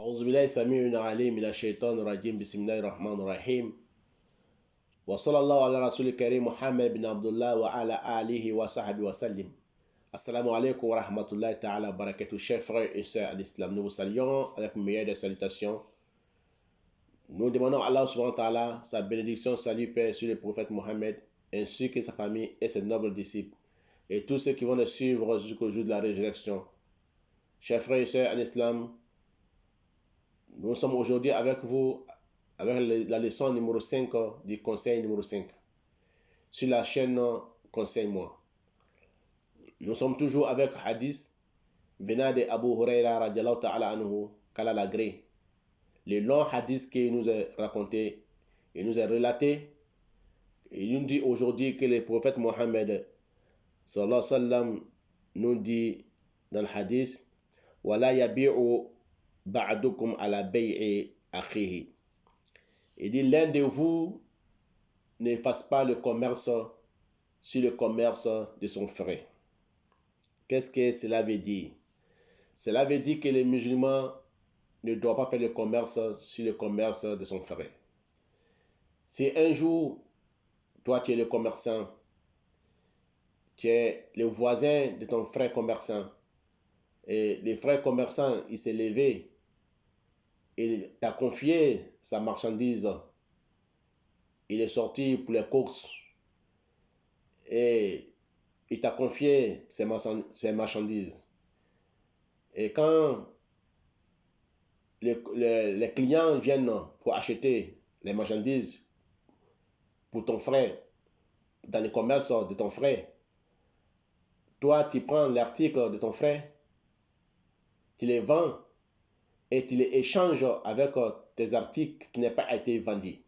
أعوذ بالله السميع العليم من الشيطان الرجيم بسم الله الرحمن الرحيم وصلى الله على رسول الكريم محمد بن عبد الله وعلى آله وصحبه وسلم. Assalamu alaikum wa rahmatullahi ta'ala wa barakatuh. Chers frères et sœurs à l'islam, nous vous saluons avec une meilleure des salutations. Nous demandons à Allah subhanahu wa ta'ala sa bénédiction, salut, paix sur le prophète Mohammed, ainsi que sa famille et ses nobles disciples, et tous ceux qui vont le suivre jusqu'au jour de la résurrection. Chers frères et sœurs à l'islam, nous sommes aujourd'hui avec vous avec la leçon numéro 5 du conseil numéro 5 sur la chaîne Conseil-moi. Nous sommes toujours avec hadith venant de Abu Huraira radiallahu ta'ala anhu, qu'Allah l'agrée. Le long hadith qu'il nous a raconté, il nous a relaté, il nous dit aujourd'hui que le prophète Mohammed sallallahu alayhi wa sallam nous dit dans le hadith wala yabi'u ba'dukum ala bay'i akhihi. Il dit l'un de vous ne fasse pas le commerce sur le commerce de son frère. Qu'est-ce que cela veut dire? Cela veut dire que les musulmans ne doivent pas faire le commerce sur le commerce de son frère. Si un jour, toi tu es le commerçant, tu es le voisin de ton frère commerçant, et le frère commerçant, il s'est levé, il t'a confié sa marchandise, il est sorti pour les courses, et il t'a confié ses marchandises. Et quand les clients viennent pour acheter les marchandises pour ton frère, dans le commerce de ton frère, toi tu prends l'article de ton frère, tu les vends et tu les échanges avec tes articles qui n'ont pas été vendus.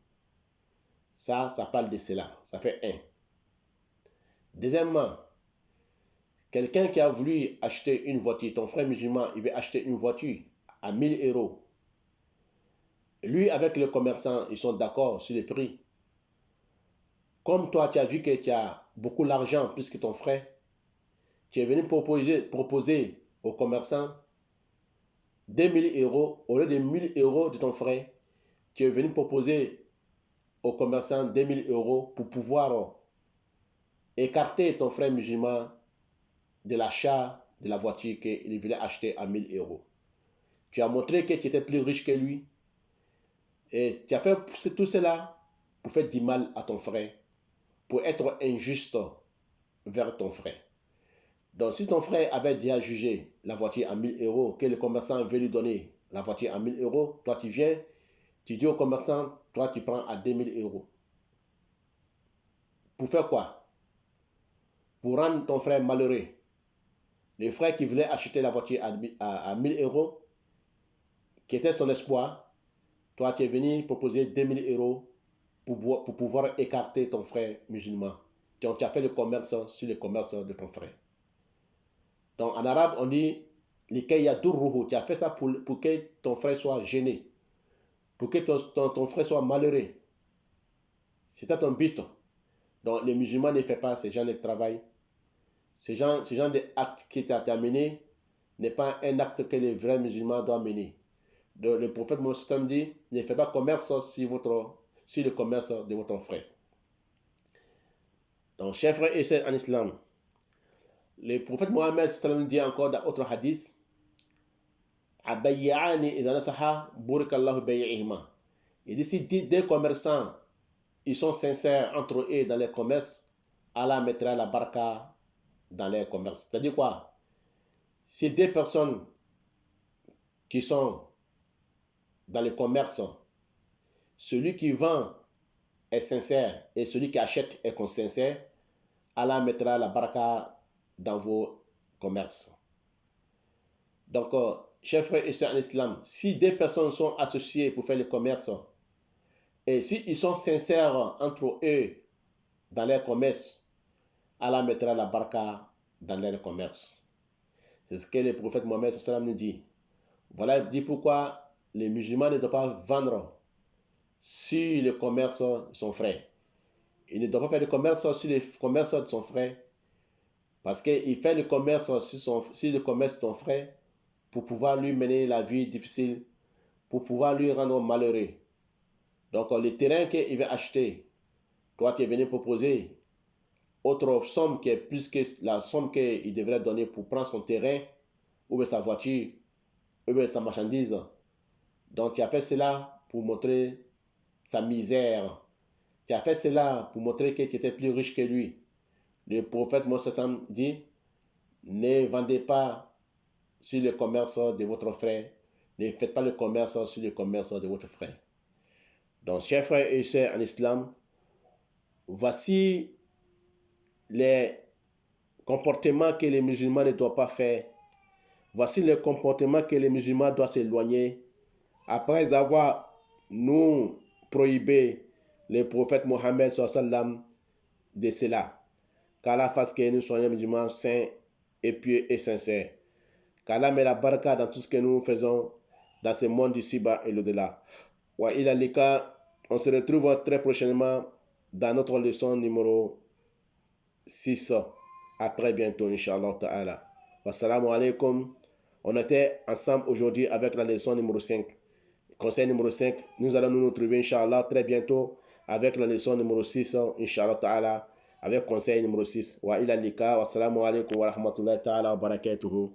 Ça parle de cela. Ça fait un. Deuxièmement, quelqu'un qui a voulu acheter une voiture, ton frère musulman, il veut acheter une voiture à 1000 euros. Lui, avec le commerçant, ils sont d'accord sur le prix. Comme toi, tu as vu que tu as beaucoup d'argent plus que ton frère, tu es venu proposer au commerçant 2000 euros au lieu de 1000 euros de ton frère. Tu es venu proposer au commerçant 2000 euros pour pouvoir écarter ton frère musulman de l'achat de la voiture qu'il voulait acheter à 1000 euros. Tu as montré que tu étais plus riche que lui. Et tu as fait tout cela pour faire du mal à ton frère, pour être injuste vers ton frère. Donc si ton frère avait déjà jugé la voiture à 1000 euros, que le commerçant veut lui donner la voiture à 1000 euros, toi tu viens, tu dis au commerçant, toi tu prends à 2000 euros. Pour faire quoi? Pour rendre ton frère malheureux. Le frère qui voulait acheter la voiture à 1000 euros, qui était son espoir, toi tu es venu proposer 2000 euros pour pouvoir écarter ton frère musulman. Donc tu as fait le commerce sur le commerce de ton frère. Donc en arabe on dit tu as fait ça pour que ton frère soit gêné, pour que ton frère soit malheureux. C'était ton but. Donc les musulmans ne font pas ce genre de travail. Ce genre d'acte qui t'a terminé n'est pas un acte que les vrais musulmans doivent mener. Donc, le prophète Mohammed dit, ne faites pas commerce sur le commerce de votre frère. Donc, chers frères et sœurs en islam, le prophète Mohammed dit encore dans autre hadith, il dit, si des commerçants ils sont sincères entre eux dans les commerces, Allah mettra la baraka dans les commerces. C'est-à-dire quoi? Si deux personnes qui sont dans le commerce, celui qui vend est sincère et celui qui achète est sincère, Allah mettra la baraka dans vos commerces. Donc, chers frères et sœurs en islam, si deux personnes sont associées pour faire le commerce, et s'ils sont sincères entre eux dans leur commerce, Allah mettra la baraka dans leur commerce. C'est ce que le prophète Mohammed nous dit. Voilà, il dit pourquoi les musulmans ne doivent pas vendre sur le commerce de son frère. Il ne doit pas faire le commerce sur le commerce de son frère, parce qu'il fait le commerce sur le commerce de son frère pour pouvoir lui mener la vie difficile, pour pouvoir lui rendre malheureux. Donc le terrain qu'il va acheter, toi tu es venu proposer autre somme qui est plus que la somme qu'il devrait donner pour prendre son terrain, ou bien sa voiture, ou bien sa marchandise. Donc tu as fait cela pour montrer sa misère. Tu as fait cela pour montrer que tu étais plus riche que lui. Le prophète Mohammed dit, ne vendez pas sur le commerce de votre frère, ne faites pas le commerce sur le commerce de votre frère. Donc, chers frères et sœurs en islam, voici les comportements que les musulmans ne doivent pas faire. Voici les comportements que les musulmans doivent s'éloigner. Après avoir nous prohibé le prophète Mohammed sallam de cela. Qu'Allah fasse que nous soyons musulmans saints et pieux et sincères. Qu'Allah met la baraka dans tout ce que nous faisons dans ce monde d'ici-bas et l'au-delà. Wa ila lika, on se retrouve très prochainement dans notre leçon numéro 6. À très bientôt, Inch'Allah Ta'ala. Wassalamu alaikum. On était ensemble aujourd'hui avec la leçon numéro 5. Conseil numéro 5. Nous allons nous retrouver, Inch'Allah, très bientôt avec la leçon numéro 6, Inch'Allah Ta'ala, avec conseil numéro 6. Wa ila lika, wassalamu alaikum wa rahmatullahi ta'ala wa barakatuhu.